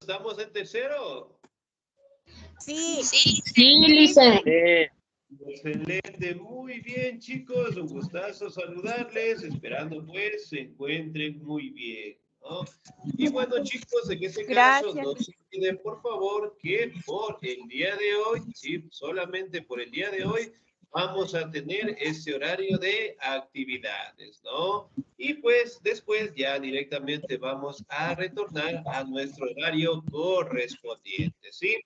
¿Estamos en tercero? Sí. Sí, licenciado. Excelente, muy bien, chicos. Un gustazo saludarles, esperando pues se encuentren muy bien, ¿no? Y bueno, chicos, en este caso, Gracias. no se olviden, por favor, que por el día de hoy, sí, solamente por el día de hoy, vamos a tener ese horario de actividades, ¿no? Y pues después ya directamente vamos a retornar a nuestro horario correspondiente, ¿sí?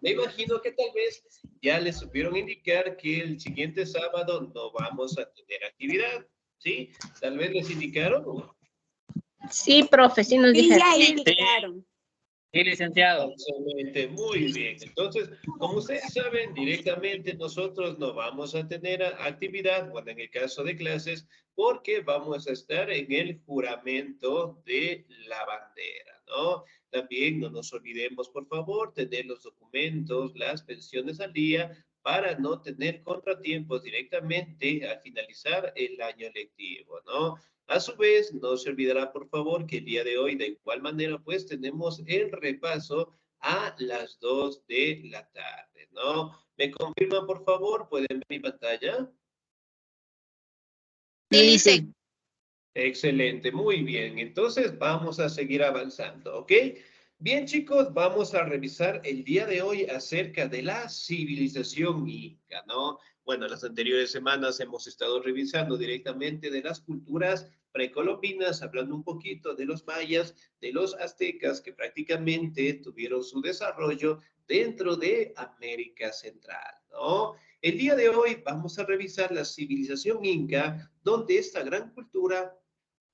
Me imagino que tal vez ya les supieron indicar que el siguiente sábado no vamos a tener actividad, ¿sí? Tal vez les indicaron. Sí, profe, sí nos Sí, dijeron. ya indicaron. Sí, licenciado. Excelente, muy bien. Entonces, como ustedes saben, directamente nosotros no vamos a tener actividad, bueno, en el caso de clases, porque vamos a estar en el juramento de la bandera, ¿no? También no nos olvidemos, por favor, tener los documentos, las pensiones al día para no tener contratiempos directamente al finalizar el año lectivo, ¿no? A su vez, no se olvidará, por favor, que el día de hoy, de igual manera, pues tenemos el repaso a las 2 de la tarde, ¿no? ¿Me confirman, por favor? ¿Pueden ver mi pantalla? Sí, lice. Excelente, muy bien. Entonces vamos a seguir avanzando, ¿ok? Bien, chicos, vamos a revisar el día de hoy acerca de la civilización inca, ¿no? Bueno, las anteriores semanas hemos estado revisando directamente de las culturas precolombinas, hablando un poquito de los mayas, de los aztecas, que prácticamente tuvieron su desarrollo dentro de América Central, ¿no? El día de hoy vamos a revisar la civilización inca, donde esta gran cultura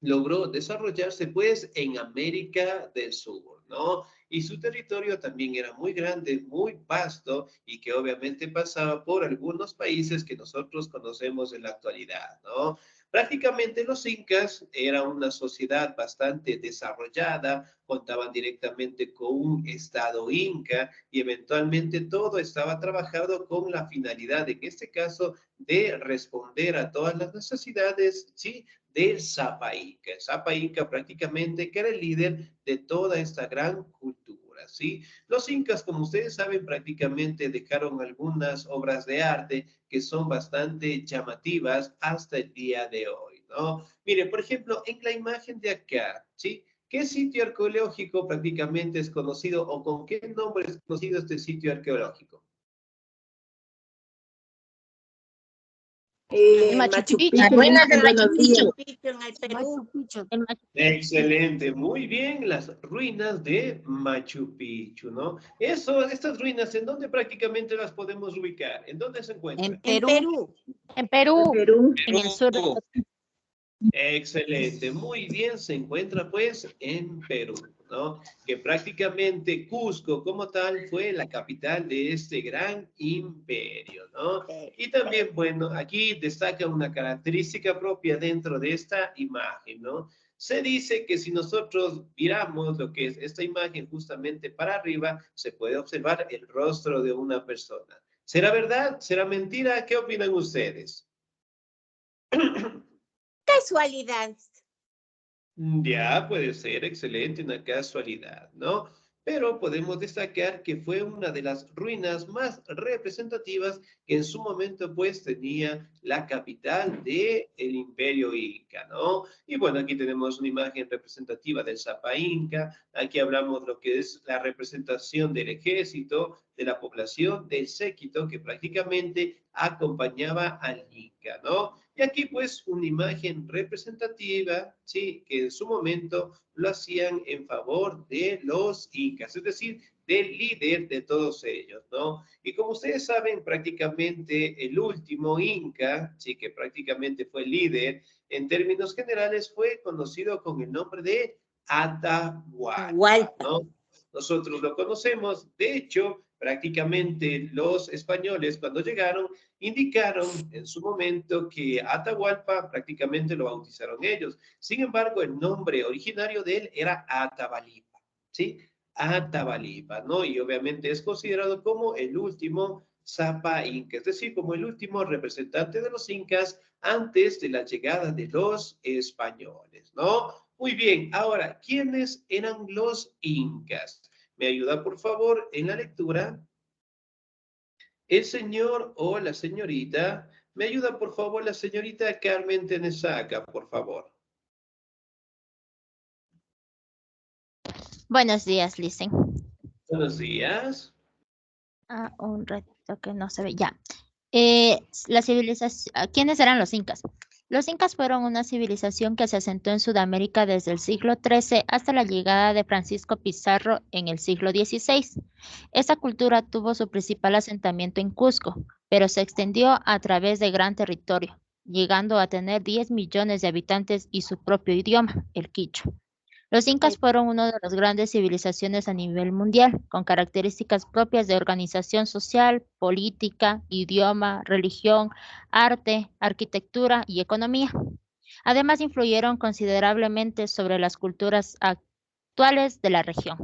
logró desarrollarse pues en América del Sur, ¿no? Y su territorio también era muy grande, muy vasto y que obviamente pasaba por algunos países que nosotros conocemos en la actualidad, ¿no? Prácticamente los incas eran una sociedad bastante desarrollada, contaban directamente con un estado inca y eventualmente todo estaba trabajado con la finalidad, en este caso, de responder a todas las necesidades, ¿sí? Del Zapa Inca. El Zapa Inca prácticamente que era el líder de toda esta gran cultura, ¿sí? Los incas, como ustedes saben, prácticamente dejaron algunas obras de arte que son bastante llamativas hasta el día de hoy, ¿no? Miren, por ejemplo, en la imagen de acá, ¿sí? ¿Qué sitio arqueológico prácticamente es conocido o con qué nombre es conocido este sitio arqueológico? Machu Picchu. Las ruinas de Machu Picchu. En el Perú. En Machu- Excelente, muy bien, las ruinas de Machu Picchu, ¿no? Eso, estas ruinas, ¿en dónde prácticamente las podemos ubicar? ¿En dónde se encuentran? En Perú. En Perú, en el sur. Excelente, muy bien, se encuentra pues en Perú, ¿no? Que prácticamente Cusco como tal fue la capital de este gran imperio, ¿no? Y también, bueno, aquí destaca una característica propia dentro de esta imagen, ¿no? Se dice que si nosotros miramos lo que es esta imagen justamente para arriba, se puede observar el rostro de una persona. ¿Será verdad? ¿Será mentira? ¿Qué opinan ustedes? Casualidad. Ya puede ser excelente, una casualidad, ¿no? Pero podemos destacar que fue una de las ruinas más representativas que en su momento pues tenía la capital del imperio inca, ¿no? Y bueno, aquí tenemos una imagen representativa del Zapa Inca, aquí hablamos lo que es la representación del ejército, de la población, del séquito que prácticamente acompañaba al Inca, ¿no? Y aquí pues una imagen representativa, ¿sí? Que en su momento lo hacían en favor de los incas, es decir, del líder de todos ellos, ¿no? Y como ustedes saben, prácticamente el último inca, sí, que prácticamente fue líder, en términos generales fue conocido con el nombre de Atahualpa, ¿no? Nosotros lo conocemos, de hecho, prácticamente los españoles cuando llegaron indicaron en su momento que Atahualpa prácticamente lo bautizaron ellos. Sin embargo, el nombre originario de él era Atabalipa, ¿sí? Atabalipa, ¿no? Y obviamente es considerado como el último Zapa Inca, es decir, como el último representante de los incas antes de la llegada de los españoles, ¿no? Muy bien, ahora, ¿quiénes eran los incas? ¿Me ayuda, por favor, en la lectura? El señor o la señorita. ¿Me ayuda, por favor, la señorita Carmen Tenesaca, por favor? Buenos días, Listen. Buenos días. Un ratito que no se ve. Ya. La civilización. ¿Quiénes eran los incas? Los incas fueron una civilización que se asentó en Sudamérica desde el siglo XIII hasta la llegada de Francisco Pizarro en el siglo XVI. Esta cultura tuvo su principal asentamiento en Cusco, pero se extendió a través de gran territorio, llegando a tener 10 millones de habitantes y su propio idioma, el quichua. Los incas fueron una de las grandes civilizaciones a nivel mundial, con características propias de organización social, política, idioma, religión, arte, arquitectura y economía. Además, influyeron considerablemente sobre las culturas actuales de la región.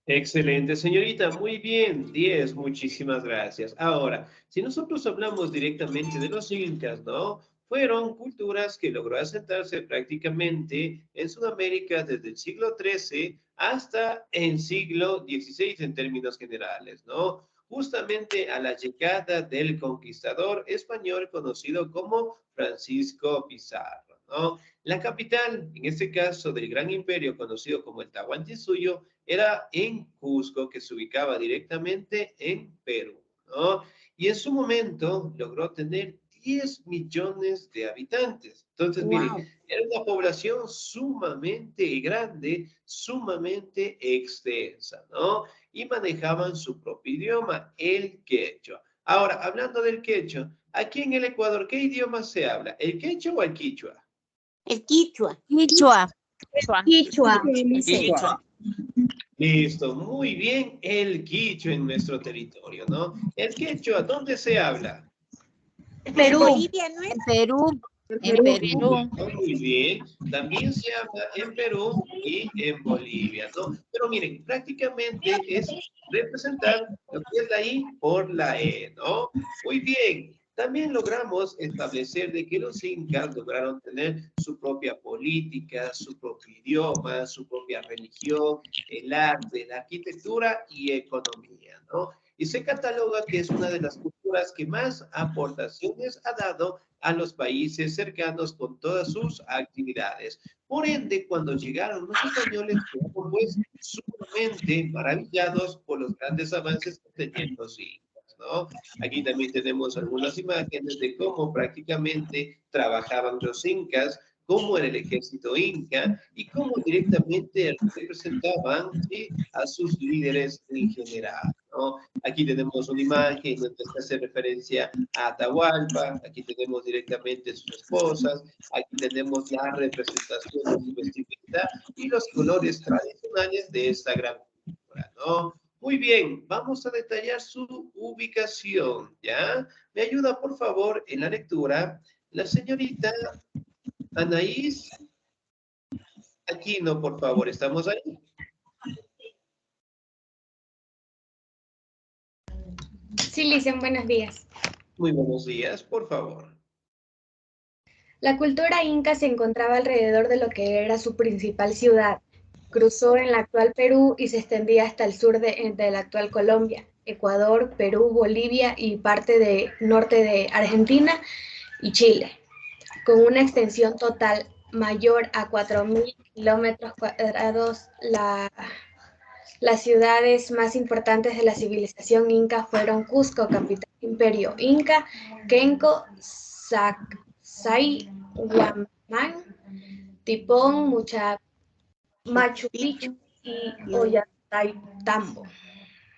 Excelente, señorita. Muy bien. 10. Muchísimas gracias. Ahora, si nosotros hablamos directamente de los incas, ¿no? Fueron culturas que logró asentarse prácticamente en Sudamérica desde el siglo XIII hasta el siglo XVI en términos generales, ¿no? Justamente a la llegada del conquistador español conocido como Francisco Pizarro, ¿no? La capital, en este caso del gran imperio conocido como el Tahuantinsuyo, era en Cusco, que se ubicaba directamente en Perú, ¿no? Y en su momento logró tener 10 millones de habitantes. Entonces, miren, era una población sumamente grande, sumamente extensa, ¿no? Y manejaban su propio idioma, el quechua. Ahora, hablando del quechua, aquí en el Ecuador, ¿qué idioma se habla? ¿El quechua o el quichua? El quichua. Quichua. Quichua. Quichua. Listo, muy bien, el quichua en nuestro territorio, ¿no? El quechua, ¿dónde se habla? En Bolivia no es. En Perú. En Perú. Muy bien, también se habla en Perú y en Bolivia, ¿no? Pero miren, prácticamente es representar lo que es la I por la E, ¿no? Muy bien. También logramos establecer de que los incas lograron tener su propia política, su propio idioma, su propia religión, el arte, la arquitectura y economía, ¿no? Y se cataloga que es una de las culturas que más aportaciones ha dado a los países cercanos con todas sus actividades. Por ende, cuando llegaron los españoles, quedaron pues sumamente maravillados por los grandes avances que tenían los incas, ¿no? Aquí también tenemos algunas imágenes de cómo prácticamente trabajaban los incas, cómo era el ejército inca y cómo directamente representaban, ¿sí?, a sus líderes en general, ¿no? Aquí tenemos una imagen donde se hace referencia a Atahualpa, aquí tenemos directamente sus esposas, aquí tenemos la representación de su vestimenta y los colores tradicionales de esta gran cultura, ¿no? Muy bien, vamos a detallar su ubicación, ¿ya? ¿Me ayuda, por favor, en la lectura? La señorita Anaís Aquino, por favor, ¿estamos ahí? Sí, Licen, buenos días. Muy buenos días, por favor. La cultura inca se encontraba alrededor de lo que era su principal ciudad. Cruzó en la actual Perú y se extendía hasta el sur de la actual Colombia, Ecuador, Perú, Bolivia y parte de norte de Argentina y Chile, con una extensión total mayor a 4.000 kilómetros cuadrados. Las ciudades más importantes de la civilización inca fueron Cusco, capital del imperio inca, Quenco, Sacsayhuamán, Tipón, Machu Picchu y Ollantaytambo.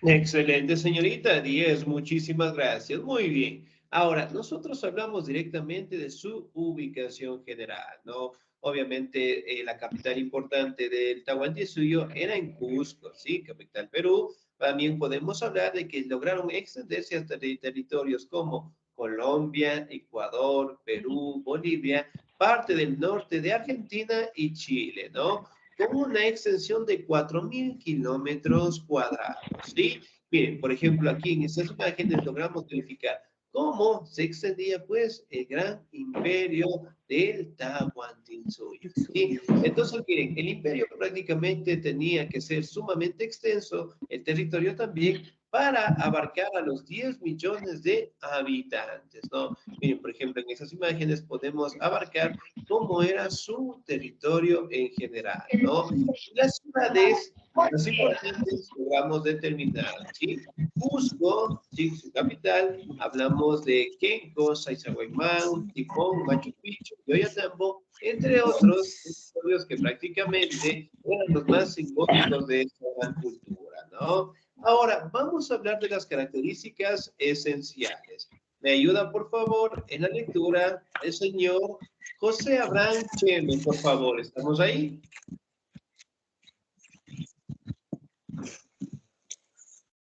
Excelente, señorita 10, muchísimas gracias. Muy bien. Ahora, nosotros hablamos directamente de su ubicación general, ¿no? Obviamente, la capital importante del Tahuantinsuyo era en Cusco, ¿sí? Capital Perú. También podemos hablar de que lograron extenderse hasta territorios como Colombia, Ecuador, Perú, Bolivia, parte del norte de Argentina y Chile, ¿no? Con una extensión de 4.000 kilómetros cuadrados, ¿sí? Miren, por ejemplo, aquí en estas imágenes logramos verificar cómo se extendía pues el gran imperio del Tahuantinsuyo. ¿Sí? Entonces, miren, el imperio prácticamente tenía que ser sumamente extenso, el territorio también, para abarcar a los 10 millones de habitantes, ¿no? Miren, por ejemplo, en esas imágenes podemos abarcar cómo era su territorio en general, ¿no? Las ciudades más importantes logramos determinar, ¿sí? Cusco, ¿sí? Su capital, hablamos de Quenco, Sacsayhuamán, Tipón, Machu Picchu y Ollantaytambo, entre otros territorios que prácticamente eran los más simbólicos de esta gran cultura, ¿no? Ahora, vamos a hablar de las características esenciales. ¿Me ayuda, por favor, en la lectura el señor José Abraham Cheme, por favor? ¿Estamos ahí?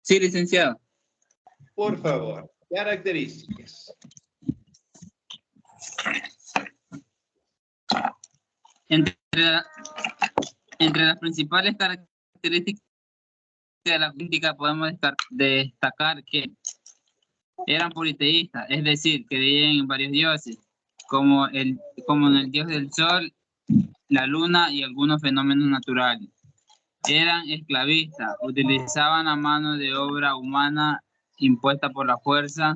Sí, licenciado. Por favor, características. Entre las principales características de la política podemos destacar que eran politeístas, es decir, creían en varios dioses, como en el dios del sol, la luna y algunos fenómenos naturales. Eran esclavistas, utilizaban la mano de obra humana impuesta por la fuerza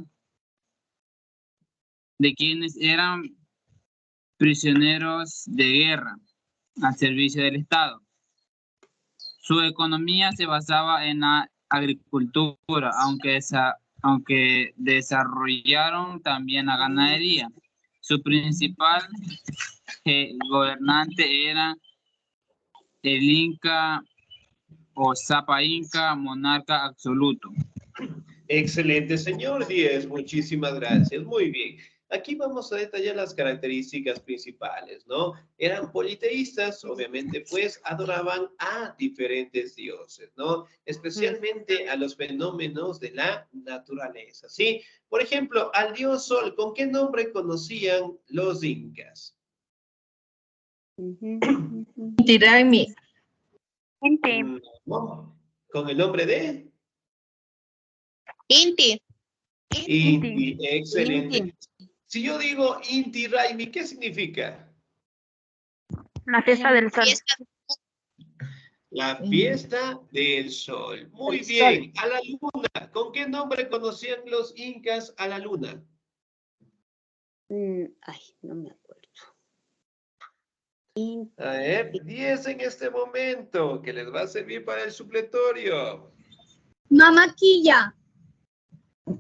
de quienes eran prisioneros de guerra al servicio del Estado. Su economía se basaba en la agricultura, aunque desarrollaron también la ganadería. Su principal gobernante era el Inca o Zapa Inca, monarca absoluto. Excelente, señor Díez. Muchísimas gracias. Muy bien. Aquí vamos a detallar las características principales, ¿no? Eran politeístas, obviamente, pues adoraban a diferentes dioses, ¿no? Especialmente a los fenómenos de la naturaleza, ¿sí? Por ejemplo, al dios Sol, ¿con qué nombre conocían los incas? Inti Raymi. No. ¿Con el nombre de? Inti. Inti, excelente. Si yo digo Inti Raymi, ¿qué significa? La fiesta del sol. La fiesta del sol. Muy bien. A la luna. ¿Con qué nombre conocían los incas a la luna? Ay, no me acuerdo. A ver, 10 en este momento, que les va a servir para el supletorio. Mamaquilla.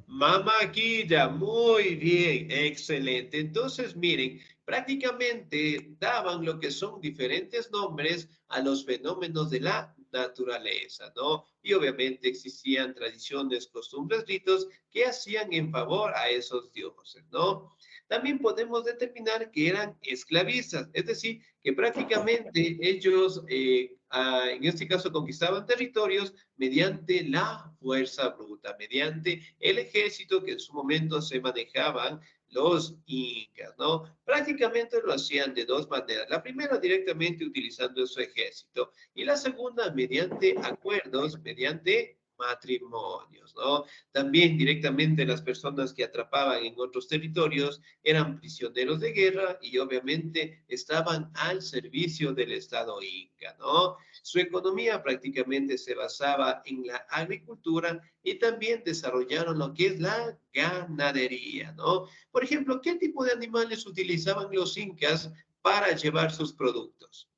Mamaquilla, muy bien, excelente. Entonces, miren, prácticamente daban lo que son diferentes nombres a los fenómenos de la naturaleza, ¿no? Y obviamente existían tradiciones, costumbres, ritos que hacían en favor a esos dioses, ¿no? También podemos determinar que eran esclavistas, es decir, que prácticamente ellos, en este caso, conquistaban territorios mediante la fuerza bruta, mediante el ejército que en su momento se manejaban los incas, ¿no? Prácticamente lo hacían de dos maneras. La primera directamente utilizando su ejército y la segunda mediante acuerdos, mediante matrimonios, ¿no? También directamente las personas que atrapaban en otros territorios eran prisioneros de guerra y obviamente estaban al servicio del Estado inca, ¿no? Su economía prácticamente se basaba en la agricultura y también desarrollaron lo que es la ganadería, ¿no? Por ejemplo, ¿qué tipo de animales utilizaban los incas para llevar sus productos?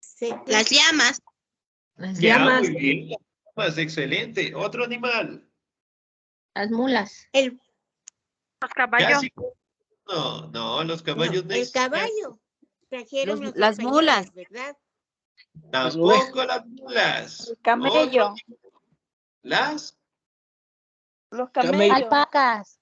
Sí, las llamas. Las Ya, llamas. muy bien. Más excelente. Otro animal. Las mulas. Los caballos. Casi. No, los caballos no El existían. caballo. Trajeron los las españoles, mulas. ¿verdad? Tampoco las mulas. El camello. Otro tipo. Las. Los camellos. Alpacas.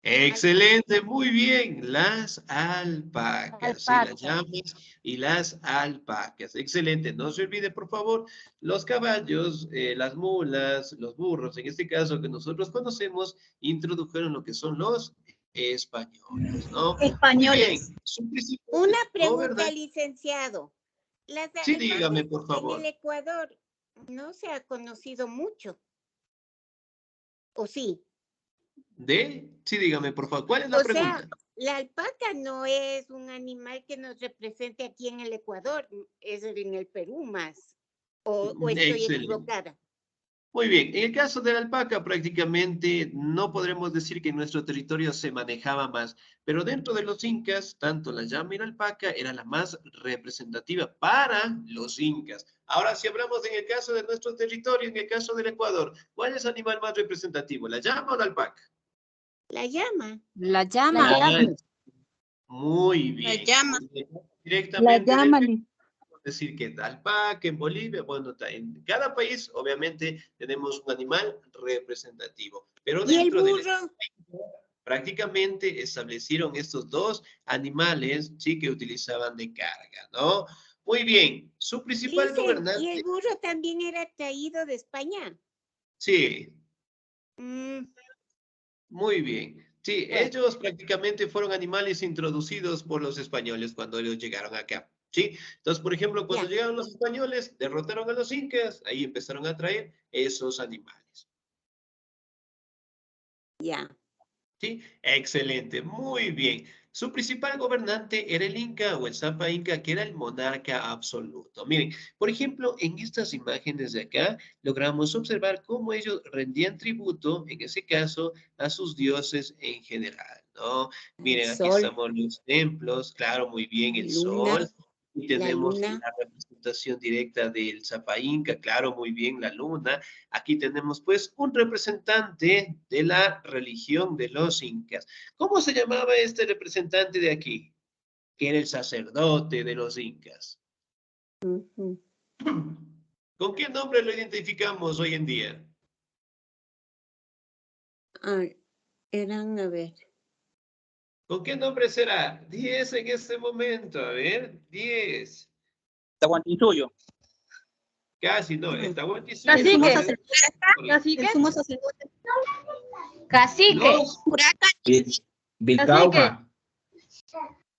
Excelente, muy bien. Las alpacas, sí, las Alpacas. llamas y las alpacas. Excelente. No se olvide, por favor, los caballos, las mulas, los burros, en este caso que nosotros conocemos, introdujeron lo que son los españoles, ¿no? Españoles. Muy bien. Su principal- Una ¿no, pregunta, verdad? licenciado. Las Sí, alpacas dígame, por en favor. el Ecuador no se ha conocido mucho. ¿O sí? Sí, dígame, por favor, ¿cuál es la O pregunta? sea, la alpaca no es un animal que nos represente aquí en el Ecuador, es en el Perú más. ¿O estoy Excelente. equivocada? Muy bien, en el caso de la alpaca prácticamente no podremos decir que en nuestro territorio se manejaba más, pero dentro de los incas, tanto la llama y la alpaca era la más representativa para los incas. Ahora, si hablamos en el caso de nuestro territorio, en el caso del Ecuador, ¿cuál es el animal más representativo, la llama o la alpaca? La llama. La llama. Ah, muy bien. llama. Directamente decir que alpaca en Bolivia, bueno, en cada país obviamente tenemos un animal representativo, pero ¿Y el dentro de burro? prácticamente establecieron estos dos animales, sí, que utilizaban de carga, ¿no? Muy bien, su principal Dice, ¿y gobernante, el burro también era traído de España? sí, Mm, muy bien. Sí, Bueno. ellos prácticamente fueron animales introducidos por los españoles cuando ellos llegaron acá, ¿sí? Entonces, por ejemplo, cuando Ya. llegaron los españoles, derrotaron a los incas, ahí empezaron a traer esos animales, Ya. ¿sí? Excelente, muy bien. Su principal gobernante era el Inca o el Zapa Inca, que era el monarca absoluto. Miren, por ejemplo, en estas imágenes de acá, logramos observar cómo ellos rendían tributo, en ese caso, a sus dioses en general, ¿no? El Miren, aquí sol, estamos los templos, claro, muy bien, el luna, sol. Y la tenemos luna. la representación directa del Zapa Inca, claro, muy bien, la luna. Aquí tenemos pues un representante de la religión de los incas. ¿Cómo se llamaba este representante de aquí? Que era el sacerdote de los incas. Ujú. ¿Con qué nombre lo identificamos hoy en día? Ah, eran, a ver. ¿Con qué nombre será? 10 en este momento, a ver, 10. Tahuantinsuyo. Casi, no, Ujú. el Tahuantinsuyo. Cacique. es- Cacique. El sumo sacerdote. Cacique. Los Cacique.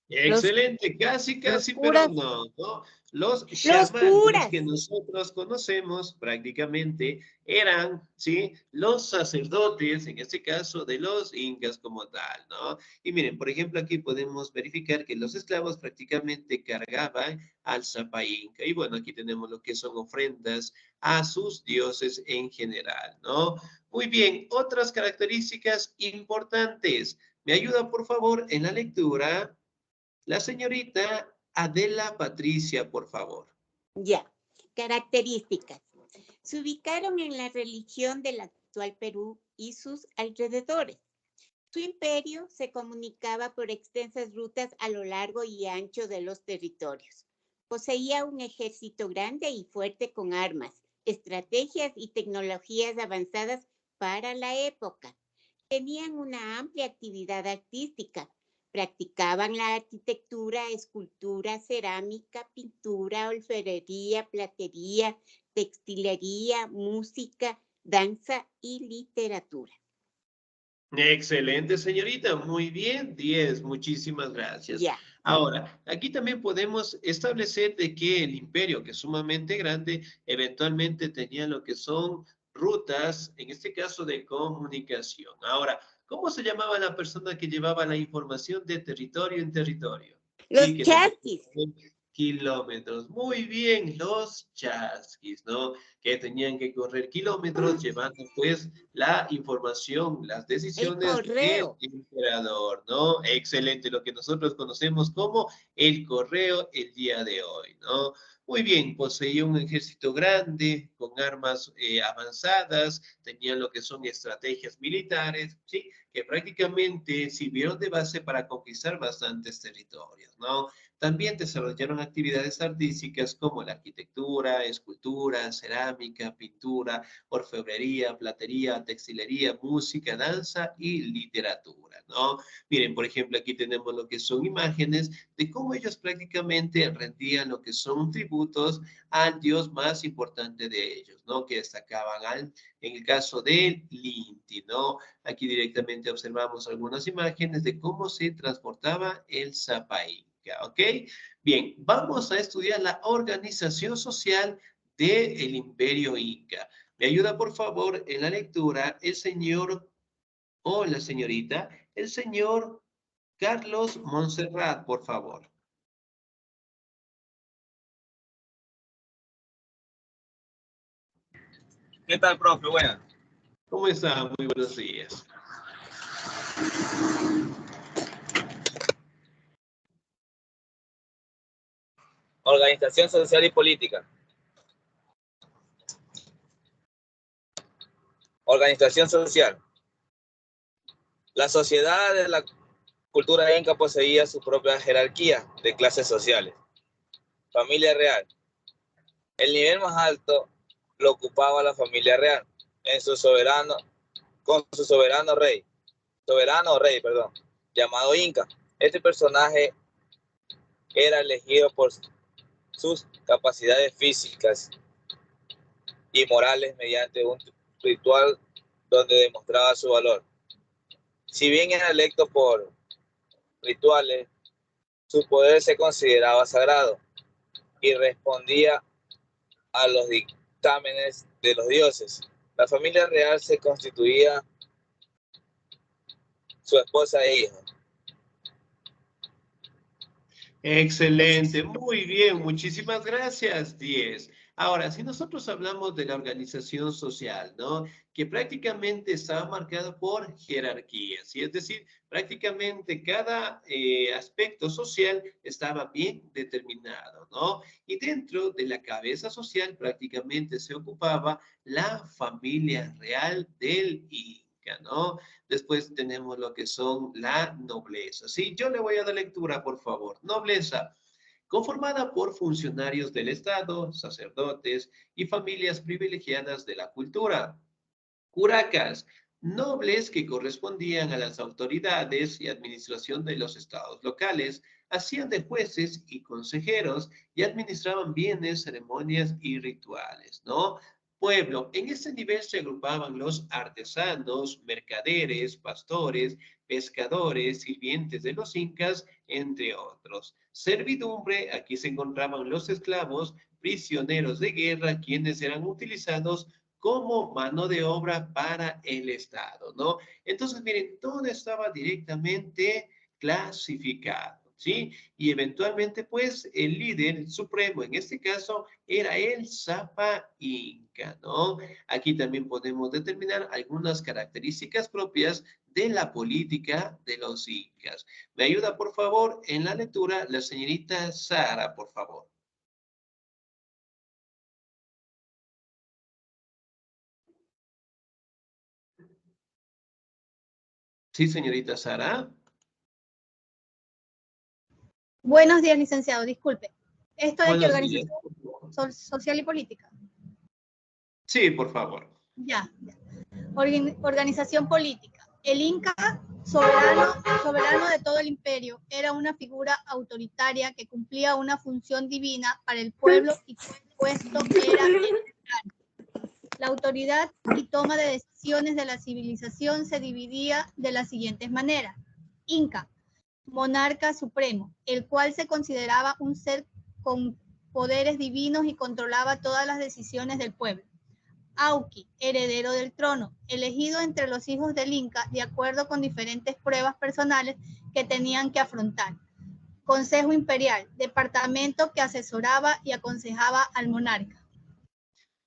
Excelente, casi, Los pero curas. no, ¿no? Los Los chamanes curas. que nosotros conocemos prácticamente eran, ¿sí? Los sacerdotes, en este caso, de los incas como tal, ¿no? Y miren, por ejemplo, aquí podemos verificar que los esclavos prácticamente cargaban al Zapa Inca. Y bueno, aquí tenemos lo que son ofrendas a sus dioses en general, ¿no? Muy bien, otras características importantes. ¿Me ayuda, por favor, en la lectura? La señorita Adela Patricia, por favor. Ya. Características. Se ubicaron en la religión del actual Perú y sus alrededores. Su imperio se comunicaba por extensas rutas a lo largo y ancho de los territorios. Poseía un ejército grande y fuerte con armas, estrategias y tecnologías avanzadas para la época. Tenían una amplia actividad artística. Practicaban la arquitectura, escultura, cerámica, pintura, orfebrería, platería, textilería, música, danza y literatura. Excelente, señorita. Muy bien, 10. Muchísimas gracias. Ya. Ahora, aquí también podemos establecer de que el imperio, que es sumamente grande, eventualmente tenía lo que son rutas, en este caso de comunicación. Ahora, ¿cómo se llamaba la persona que llevaba la información de territorio en territorio? Sí, Los que tenía chasquis. kilómetros. Muy bien, los chasquis, ¿no? Que tenían que correr kilómetros llevando pues la información, las El decisiones del correo. emperador, ¿no? Excelente, lo que nosotros conocemos como el correo el día de hoy, ¿no? Muy bien, poseía un ejército grande, con armas avanzadas, tenían lo que son estrategias militares, ¿sí? Que prácticamente sirvieron de base para conquistar bastantes territorios, ¿no? También desarrollaron actividades artísticas como la arquitectura, escultura, cerámica, pintura, orfebrería, platería, textilería, música, danza y literatura, ¿no? Miren, por ejemplo, aquí tenemos lo que son imágenes de cómo ellos prácticamente rendían lo que son tributos al dios más importante de ellos, ¿no? Que destacaban en el caso del Inti, ¿no? Aquí directamente observamos algunas imágenes de cómo se transportaba el Zapahí. ¿Ok? Bien, vamos a estudiar la organización social del Imperio Inca. ¿Me ayuda, por favor, en la lectura el señor Hola, señorita. El señor Carlos Montserrat, por favor. ¿Qué tal, profe? Buenas. ¿Cómo está? Muy buenos días. Organización social y política. Organización social. La sociedad de la cultura inca poseía su propia jerarquía de clases sociales. Familia real. El nivel más alto lo ocupaba la familia real con su soberano o rey, llamado Inca. Este personaje era elegido por sus capacidades físicas y morales mediante un ritual donde demostraba su valor. Si bien era electo por rituales, su poder se consideraba sagrado y respondía a los dictámenes de los dioses. La familia real se constituía su esposa e hijos. Excelente, muy bien, muchísimas gracias, 10. Ahora, si nosotros hablamos de la organización social, ¿no? Que prácticamente estaba marcada por jerarquías, y es decir, prácticamente cada aspecto social estaba bien determinado, ¿no? Y dentro de la cabeza social prácticamente se ocupaba la familia real del Inca, ¿no? Después tenemos lo que son la nobleza. Sí, yo le voy a dar lectura, por favor. Nobleza, conformada por funcionarios del Estado, sacerdotes y familias privilegiadas de la cultura. Curacas, nobles que correspondían a las autoridades y administración de los estados locales, hacían de jueces y consejeros y administraban bienes, ceremonias y rituales, ¿no? Pueblo, en este nivel se agrupaban los artesanos, mercaderes, pastores, pescadores, sirvientes de los incas, entre otros. Servidumbre, aquí se encontraban los esclavos, prisioneros de guerra, quienes eran utilizados como mano de obra para el Estado, ¿no? Entonces, miren, todo estaba directamente clasificado, ¿sí? Y eventualmente, pues, el líder supremo, en este caso, era el Zapa Inca, ¿no? Aquí también podemos determinar algunas características propias de la política de los incas. ¿Me ayuda, por favor, en la lectura la señorita Sara, por favor? Sí, señorita Sara. Buenos días, licenciado. Disculpe. ¿Esto de qué Buenos días. organización social y política? Sí, por favor. Ya. Organización política. El Inca, soberano de todo el imperio, era una figura autoritaria que cumplía una función divina para el pueblo y cuyo puesto era el. La autoridad y toma de decisiones de la civilización se dividía de las siguientes maneras. Inca, monarca supremo, el cual se consideraba un ser con poderes divinos y controlaba todas las decisiones del pueblo. Auqui, heredero del trono, elegido entre los hijos del Inca de acuerdo con diferentes pruebas personales que tenían que afrontar. Consejo imperial, departamento que asesoraba y aconsejaba al monarca.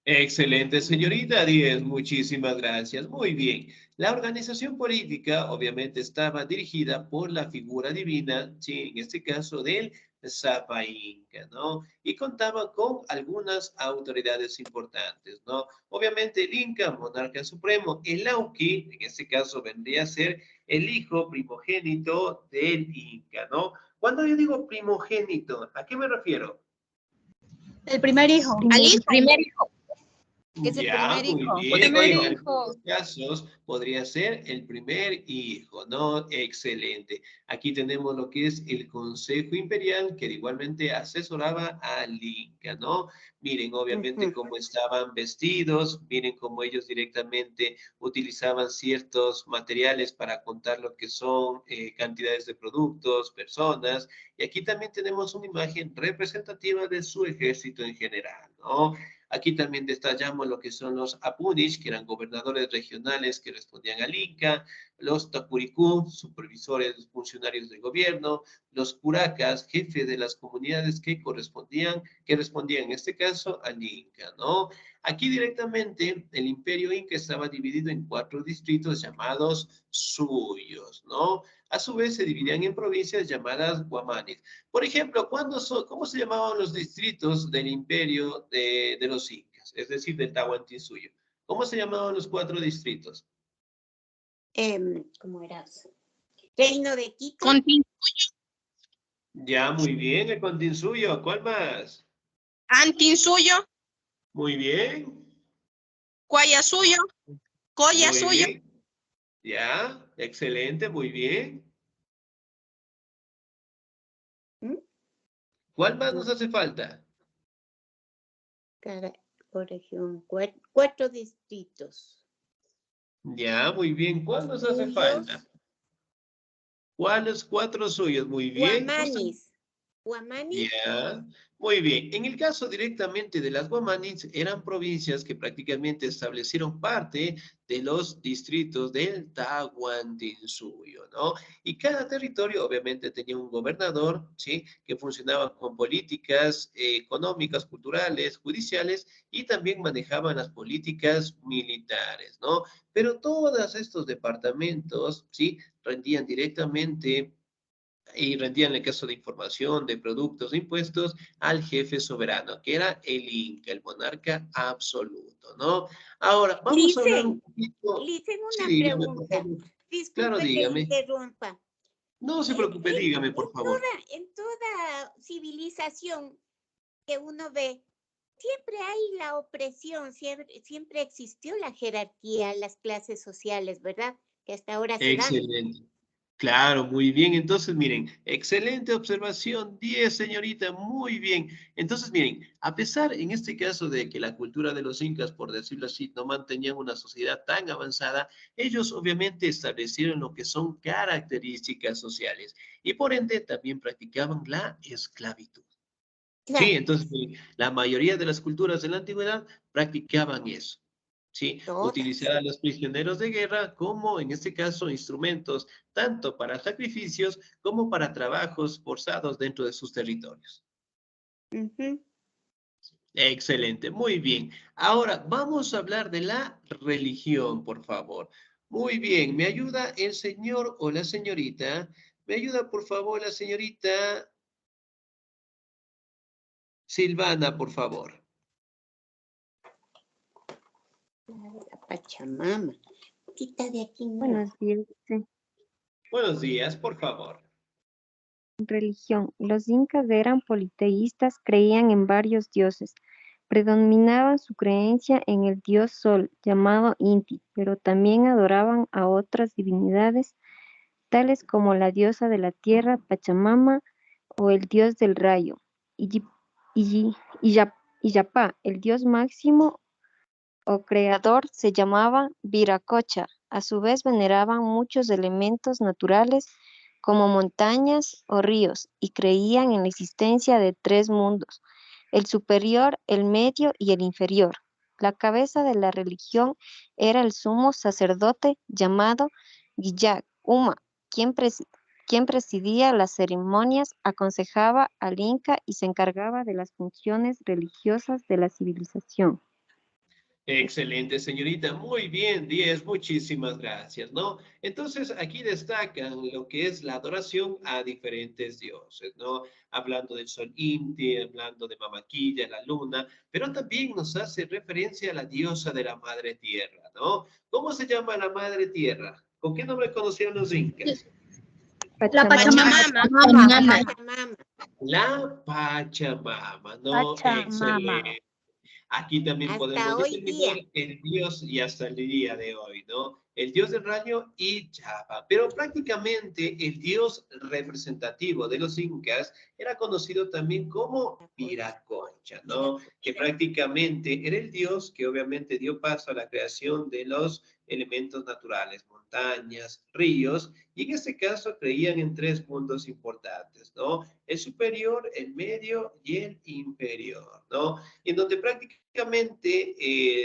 Excelente, señorita Díez, muchísimas gracias. Muy bien. La organización política obviamente estaba dirigida por la figura divina, sí, en este caso del Zapa Inca, ¿no? Y contaba con algunas autoridades importantes, ¿no? Obviamente el Inca, monarca supremo, el Auqui, en este caso vendría a ser el hijo primogénito del Inca, ¿no? Cuando yo digo primogénito, ¿a qué me refiero? El primer hijo. Al hijo. Primer hijo. Es el Ya, primer muy hijo. bien. Primer En hijo. algunos casos podría ser el primer hijo, ¿no? Excelente. Aquí tenemos lo que es el Consejo Imperial, que igualmente asesoraba al Inca, ¿no? Miren, obviamente, cómo estaban vestidos, miren cómo ellos directamente utilizaban ciertos materiales para contar lo que son cantidades de productos, personas. Y aquí también tenemos una imagen representativa de su ejército en general, ¿no? Aquí también detallamos lo que son los apunish, que eran gobernadores regionales que respondían al Inca. los Tapuricú, supervisores, funcionarios del gobierno, los curacas, jefes de las comunidades que respondían en este caso al Inca, ¿no? Aquí directamente el imperio Inca estaba dividido en 4 distritos llamados suyos, ¿no? A su vez se dividían en provincias llamadas guamanis. Por ejemplo, ¿cómo se llamaban los distritos del imperio de los Incas? Es decir, del Tahuantinsuyo. ¿Cómo se llamaban los 4 distritos? ¿Cómo era? Reino de Quito. Ya, muy bien, el Continsuyo. ¿Cuál más? Antinsuyo, Muy bien. Guayasuyo, Muy Collasuyo, bien. Ya, excelente, muy bien. ¿Mm? ¿Cuál más nos hace falta? Por región, 4 distritos. Ya, muy bien. ¿Cuál nos hace Suyos. falta? ¿Cuáles 4 suyos? Muy bien. Guamanis. Guamanis. Ya, muy bien. En el caso directamente de las guamanis, eran provincias que prácticamente establecieron parte de los distritos del Tahuantinsuyo, ¿no? Y cada territorio obviamente tenía un gobernador, ¿sí? Que funcionaba con políticas económicas, culturales, judiciales y también manejaban las políticas militares, ¿no? Pero todos estos departamentos, ¿sí? Rendían directamente y rendían el caso de información, de productos, de impuestos al jefe soberano, que era el Inca, el monarca absoluto, ¿no? Ahora, vamos a hablar un poquito. Licen, Sí, una dígame, por pregunta. favor. Claro, Disculpe que dígame. interrumpa. No se preocupe, dígame, por favor. En toda civilización que uno ve, siempre hay la opresión, siempre existió la jerarquía, las clases sociales, ¿verdad? Que hasta ahora se dan. Excelente. Claro, muy bien. Entonces, miren, excelente observación, 10, señorita, muy bien. Entonces, miren, a pesar en este caso de que la cultura de los incas, por decirlo así, no mantenían una sociedad tan avanzada, ellos obviamente establecieron lo que son características sociales y por ende también practicaban la esclavitud. Claro, Sí, entonces la mayoría de las culturas de la antigüedad practicaban eso. ¿Sí? todas. Utilizar a los prisioneros de guerra como, en este caso, instrumentos tanto para sacrificios como para trabajos forzados dentro de sus territorios. Ujú. Excelente, muy bien. Ahora vamos a hablar de la religión, por favor. Muy bien, ¿me ayuda el señor o la señorita? ¿Me ayuda, por favor, la señorita Silvana, por favor? La Pachamama. Quita de aquí, no. Buenos días. Sí. Buenos días, por favor. Religión. Los incas eran politeístas, creían en varios dioses. Predominaba su creencia en el dios Sol, llamado Inti, pero también adoraban a otras divinidades, tales como la diosa de la tierra, Pachamama, o el dios del rayo, Iyapá. El dios máximo o creador se llamaba Viracocha. A su vez veneraban muchos elementos naturales como montañas o ríos y creían en la existencia de 3 mundos, el superior, el medio y el inferior. La cabeza de la religión era el sumo sacerdote llamado Guillac Uma, quien presidía las ceremonias, aconsejaba al Inca y se encargaba de las funciones religiosas de la civilización. Excelente, señorita. Muy bien, 10. Muchísimas gracias, ¿no? Entonces, aquí destacan lo que es la adoración a diferentes dioses, ¿no? Hablando del sol Inti, hablando de Mamaquilla, la luna, pero también nos hace referencia a la diosa de la madre tierra, ¿no? ¿Cómo se llama la madre tierra? ¿Con qué nombre conocían los incas? La Pachamama. Pachamama. La Pachamama, ¿no? Pachamama. Excelente. Aquí también Hasta podemos hoy determinar día. el dios y hasta el día de hoy, ¿no? El dios del rayo y Chapa. Pero prácticamente el dios representativo de los incas era conocido también como Viracocha, ¿no? Que prácticamente era el dios que obviamente dio paso a la creación de los elementos naturales, montañas, ríos, y en este caso creían en 3 mundos importantes, ¿no? El superior, el medio y el inferior, ¿no? En donde prácticamente prácticamente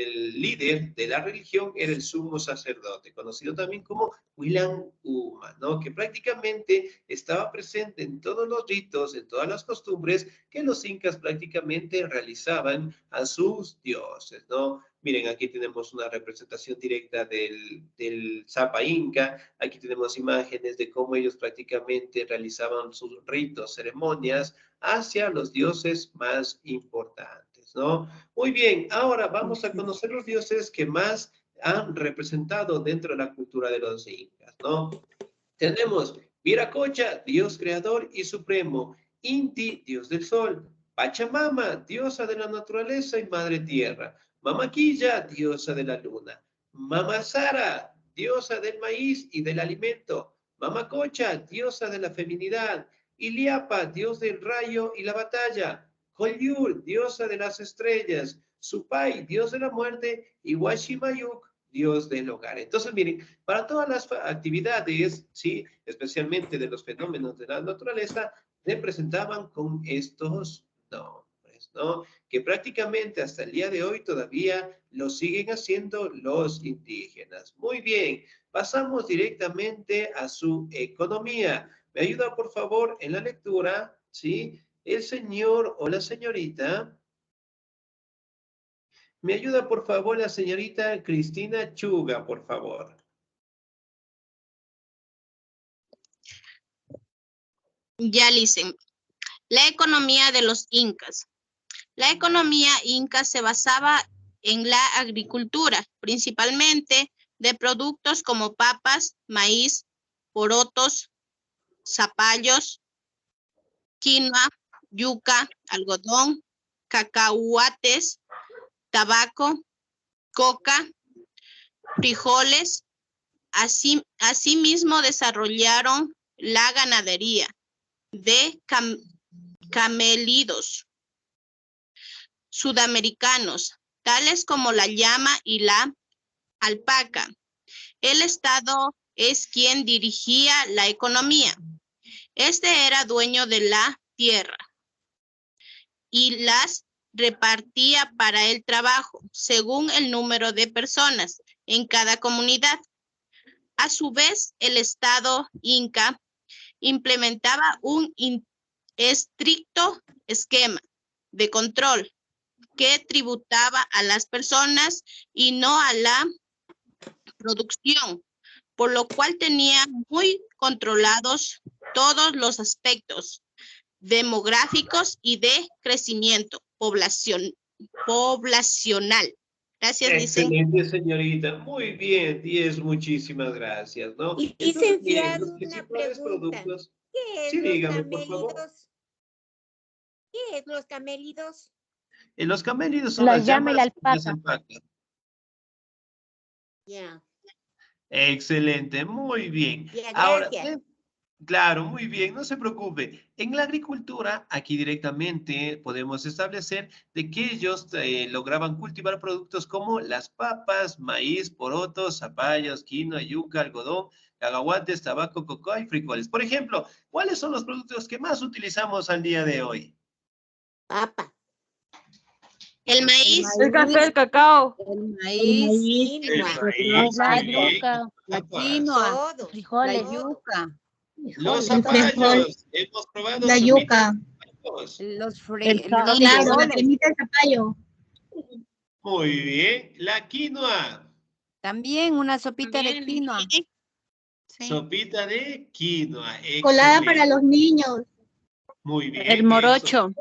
el líder de la religión era el sumo sacerdote, conocido también como Huilan Uma, ¿no? Que prácticamente estaba presente en todos los ritos, en todas las costumbres que los incas prácticamente realizaban a sus dioses, ¿no? Miren, aquí tenemos una representación directa del Zapa Inca, aquí tenemos imágenes de cómo ellos prácticamente realizaban sus ritos, ceremonias hacia los dioses más importantes, ¿no? Muy bien, ahora vamos a conocer los dioses que más han representado dentro de la cultura de los incas, ¿no? Tenemos Viracocha, dios creador y supremo; Inti, dios del sol; Pachamama, diosa de la naturaleza y madre tierra; Mamaquilla, diosa de la luna; Mamasara, diosa del maíz y del alimento; Mamacocha, diosa de la feminidad; Iliapa, dios del rayo y la batalla; Collur, diosa de las estrellas; Supai, dios de la muerte; y Huachimayuk, dios del hogar. Entonces, miren, para todas las actividades, ¿sí? Especialmente de los fenómenos de la naturaleza, representaban con estos nombres, ¿no? Que prácticamente hasta el día de hoy todavía lo siguen haciendo los indígenas. Muy bien, pasamos directamente a su economía. ¿Me ayuda, por favor, en la lectura? ¿Sí? El señor o la señorita. ¿Me ayuda, por favor, la señorita Cristina Chuga, por favor? Ya, Licen. La economía de los incas. La economía inca se basaba en la agricultura, principalmente de productos como papas, maíz, porotos, zapallos, quinoa, yuca, algodón, cacahuates, tabaco, coca, frijoles. Asimismo desarrollaron la ganadería de camélidos sudamericanos, tales como la llama y la alpaca. El Estado es quien dirigía la economía. Este era dueño de la tierra y las repartía para el trabajo según el número de personas en cada comunidad. A su vez, el Estado inca implementaba un estricto esquema de control que tributaba a las personas y no a la producción, por lo cual tenía muy controlados todos los aspectos demográficos y de crecimiento poblacional. Gracias, Licen. Excelente, señorita. Muy bien, 10, muchísimas gracias, ¿no? Y Entonces, miren, licenciado, los una principales pregunta. productos. ¿Qué es Sí, los dígame, por favor. camélidos? ¿Qué es los camélidos? Los camélidos son La las llama y la llamas y las alpaca. alpacas. Ya, Excelente, muy bien. ya, Ahora, gracias. claro, muy bien, no se preocupe. En la agricultura, aquí directamente podemos establecer de que ellos lograban cultivar productos como las papas, maíz, porotos, zapallos, quinoa, yuca, algodón, cacahuates, tabaco, cocoa y frijoles. Por ejemplo, ¿cuáles son los productos que más utilizamos al día de hoy? Papa. El maíz. El café, el cacao. El maíz, Quinoa. maíz, La muy bien, yuca, la papas. quinoa, Todos. la frijoles, yuca, Los El frijol, zapallos, hemos probado la sopitas yuca. de zapallos. los Claro, la frijoles, cremita de zapallo. Muy bien, la quinoa. también una sopita de También, quinoa. sí. Sopita de quinoa, Colada para excelente. los niños. Muy bien. El morocho.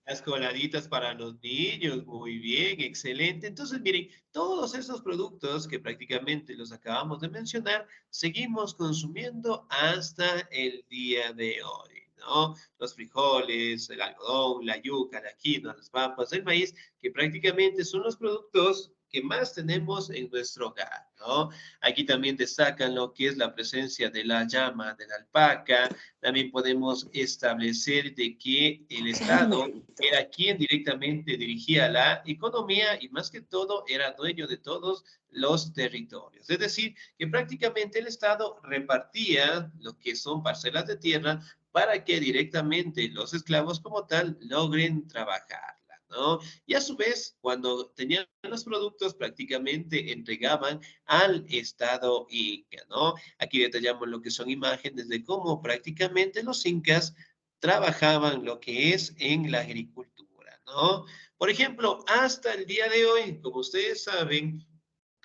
Las coladitas para los niños, muy bien, excelente. Entonces, miren, todos esos productos que prácticamente los acabamos de mencionar, seguimos consumiendo hasta el día de hoy, ¿no? Los frijoles, el algodón, la yuca, la quinoa, las papas, el maíz, que prácticamente son los productos que más tenemos en nuestro hogar, ¿no? Aquí también destacan lo que es la presencia de la llama, de la alpaca. También podemos establecer de que el Estado era quien directamente dirigía la economía y más que todo era dueño de todos los territorios. Es decir, que prácticamente el Estado repartía lo que son parcelas de tierra para que directamente los esclavos como tal logren trabajarla, ¿no? Y a su vez, cuando tenían los productos, prácticamente entregaban al Estado Inca, ¿no? Aquí detallamos lo que son imágenes de cómo prácticamente los incas trabajaban lo que es en la agricultura, ¿no? Por ejemplo, hasta el día de hoy, como ustedes saben,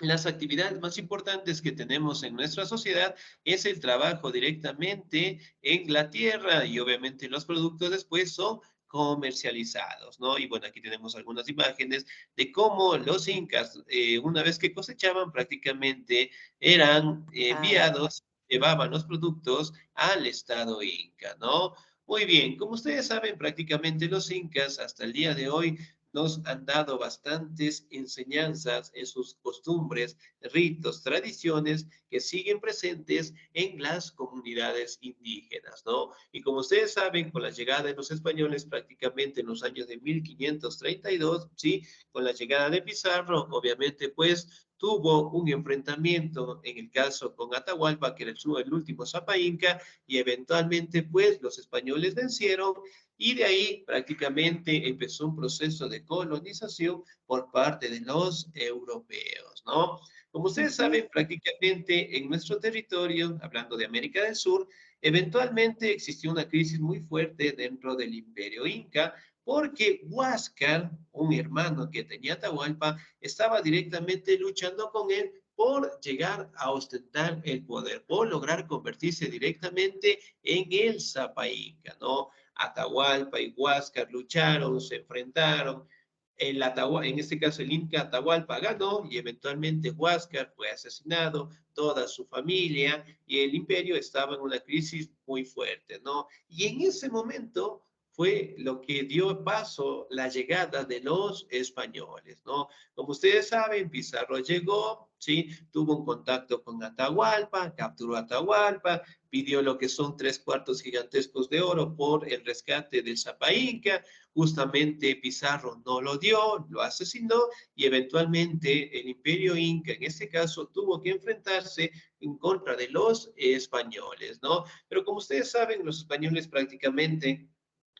las actividades más importantes que tenemos en nuestra sociedad es el trabajo directamente en la tierra y obviamente los productos después son comercializados, ¿no? Y bueno, aquí tenemos algunas imágenes de cómo los incas, una vez que cosechaban, prácticamente eran enviados, llevaban los productos al estado inca, ¿no? Muy bien, como ustedes saben, prácticamente los incas hasta el día de hoy nos han dado bastantes enseñanzas en sus costumbres, ritos, tradiciones que siguen presentes en las comunidades indígenas, ¿no? Y como ustedes saben, con la llegada de los españoles prácticamente en los años de 1532, ¿sí? Con la llegada de Pizarro, obviamente, pues tuvo un enfrentamiento, en el caso con Atahualpa, que era el último Zapa Inca, y eventualmente, pues, los españoles vencieron y de ahí prácticamente empezó un proceso de colonización por parte de los europeos, ¿no? Como ustedes saben, prácticamente en nuestro territorio, hablando de América del Sur, eventualmente existió una crisis muy fuerte dentro del imperio inca, porque Huáscar, un hermano que tenía Atahualpa, estaba directamente luchando con él por llegar a ostentar el poder, por lograr convertirse directamente en el Zapa Inca, ¿no? Atahualpa y Huáscar lucharon, se enfrentaron. En este caso, el Inca Atahualpa ganó y eventualmente Huáscar fue asesinado, toda su familia, y el imperio estaba en una crisis muy fuerte, ¿no? Y en ese momento fue lo que dio paso la llegada de los españoles, ¿no? Como ustedes saben, Pizarro llegó, ¿sí? Tuvo un contacto con Atahualpa, capturó a Atahualpa, pidió lo que son 3 cuartos gigantescos de oro por el rescate del Zapa Inca. Justamente Pizarro no lo dio, lo asesinó y eventualmente el imperio inca, en este caso, tuvo que enfrentarse en contra de los españoles, ¿no? Pero como ustedes saben, los españoles prácticamente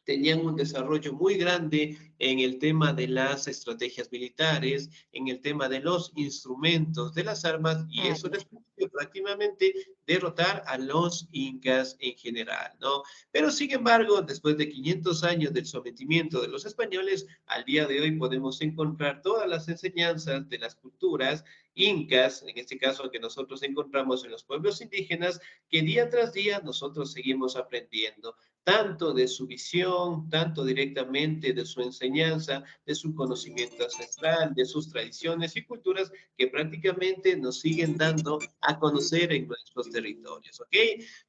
tenían un desarrollo muy grande en el tema de las estrategias militares, en el tema de los instrumentos, de las armas, y eso les permitió prácticamente derrotar a los incas en general, ¿no? Pero sin embargo, después de 500 años del sometimiento de los españoles, al día de hoy podemos encontrar todas las enseñanzas de las culturas incas, en este caso que nosotros encontramos en los pueblos indígenas, que día tras día nosotros seguimos aprendiendo tanto de su visión, tanto directamente de su enseñanza, de su conocimiento ancestral, de sus tradiciones y culturas que prácticamente nos siguen dando a conocer en nuestros territorios, ¿ok?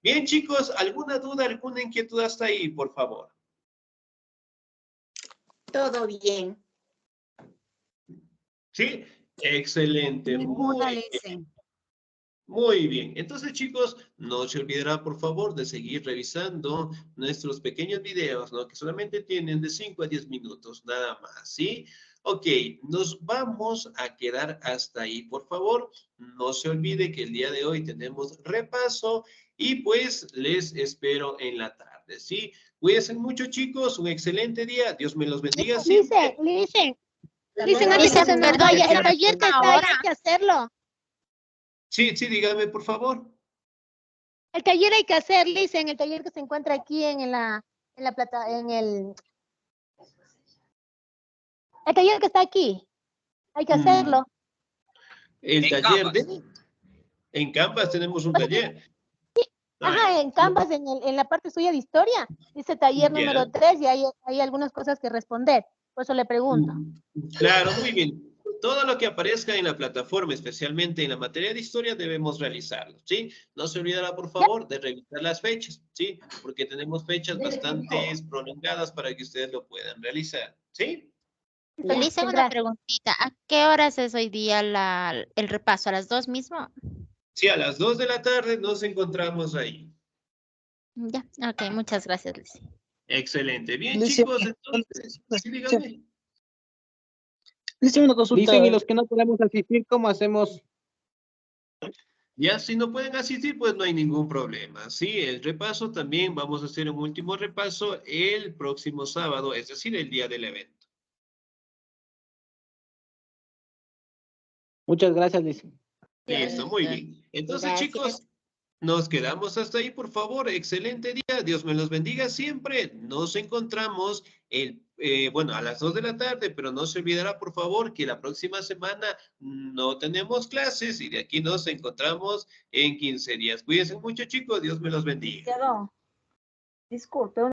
Bien, chicos, ¿alguna duda, alguna inquietud hasta ahí, por favor? Todo bien. Sí, excelente. Ninguna, Licen. Muy bien. Entonces, chicos, no se olvidará, por favor, de seguir revisando nuestros pequeños videos, ¿no? Que solamente tienen de 5 a 10 minutos, nada más, ¿sí? Ok, nos vamos a quedar hasta ahí, por favor. No se olvide que el día de hoy tenemos repaso y pues les espero en la tarde, ¿sí? Cuídense mucho, chicos. Un excelente día. Dios me los bendiga siempre. Listen, Listen, antes que se nos perdón, vaya, ya el taller que está ahí hay que hacerlo. Sí, dígame, por favor. El taller hay que hacer, Listen, el taller que se encuentra aquí en la plata, el taller que está aquí. Hay que hacerlo. El En taller Canvas. En Canvas tenemos un taller. Ajá, en Canvas, en la parte suya de historia, dice taller Ya. número 3 y hay algunas cosas que responder. Por eso le pregunto. Claro, muy bien. Todo lo que aparezca en la plataforma, especialmente en la materia de historia, debemos realizarlo, ¿sí? No se olvidará, por favor, de revisar las fechas, ¿sí? Porque tenemos fechas bastante prolongadas para que ustedes lo puedan realizar, ¿sí? Le hice una preguntita. ¿A qué horas es hoy día el repaso? ¿A las 2 mismo? Sí, a las 2 de la tarde nos encontramos ahí. Ya, ok, muchas gracias, Liz. Excelente. Bien, Lice, chicos, entonces, sí, dígame. Lice, una consulta. Dicen, y los que no podemos asistir, ¿cómo hacemos? Ya, si no pueden asistir, pues no hay ningún problema. Sí, el repaso también, vamos a hacer un último repaso el próximo sábado, es decir, el día del evento. Muchas gracias, Liz. Listo, muy bien. Entonces, Gracias. chicos, nos quedamos hasta ahí, por favor. Excelente día. Dios me los bendiga siempre. Nos encontramos a las 2 de la tarde, pero no se olvidará, por favor, que la próxima semana no tenemos clases y de aquí nos encontramos en 15 días. Cuídense mucho, chicos. Dios me los bendiga. Disculpe.